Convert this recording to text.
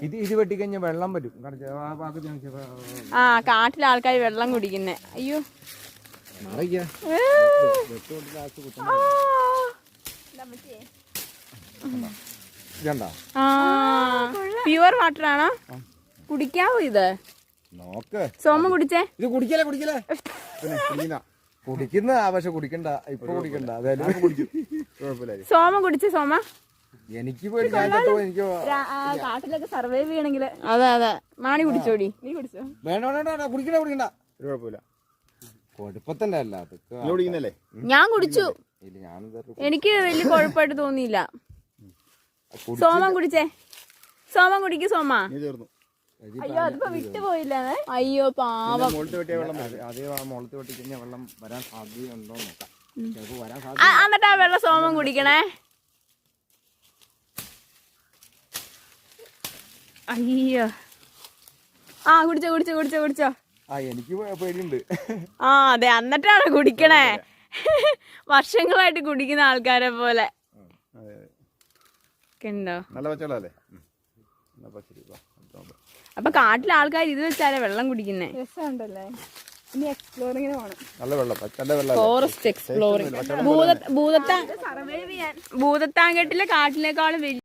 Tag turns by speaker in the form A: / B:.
A: ഇത് വെട്ടിക്കഴിഞ്ഞാൽ വെള്ളം വരും.
B: ആ കാട്ടിലെ ആൾക്കാർ വെള്ളം കുടിക്കുന്നേ. അയ്യോ പ്യുവർ വാട്ടർ ആണോ? കുടിക്കാവോ ഇത്?
A: നോക്ക്
B: സോമ കുടിച്ചേ.
A: ഇത് കുടിക്കലേ കുടിക്കുന്ന പക്ഷെ കുടിക്കണ്ട, ഇപ്പൊ കുടിക്കണ്ട.
B: സോമ കുടിച്ചേ. സോമ
A: എനിക്ക്
B: കാട്ടിലൊക്കെ സർവൈവ് ചെയ്യണമെങ്കിൽ അതെ മാണി കുടിച്ചോടി. നീ കുടിച്ചോ?
A: വേണ്ട കുടിക്കണ്ട ഒരു കുഴപ്പമില്ല. കൊടുപ്പത്തന്നെ അല്ല കുടിക്കുന്നല്ലേ.
B: ഞാൻ കുടിച്ചു, എനിക്ക് വലിയ കുഴപ്പമായിട്ട് തോന്നിയില്ല. സോമൻ കുടിച്ചേ. സോമൻ കുടിക്കും. സോമ അയ്യോ അതിപ്പോ വിട്ടുപോയില്ല. അയ്യോ പാവം. എന്നിട്ട് ആ വെള്ളം സോമൻ കുടിക്കണേ. അയ്യോ കുടിച്ചോ.
A: എനിക്ക് പേടിയുണ്ട്.
B: അതെ എന്നിട്ടാണ് കുടിക്കണേ. വർഷങ്ങളായിട്ട് കുടിക്കുന്ന ആൾക്കാരെ പോലെ ഉണ്ടോ? അപ്പൊ കാട്ടിലെ ആൾക്കാർ ഇത് വെച്ചാലേ വെള്ളം കുടിക്കുന്നേ. രസമുണ്ടല്ലേ? ഇനി എക്സ്പ്ലോറിങ്ങിന് പോണം. Forest exploring. ഭൂതത്താങ്കെട്ടിലെ കാട്ടിനേക്കാളും വലിയ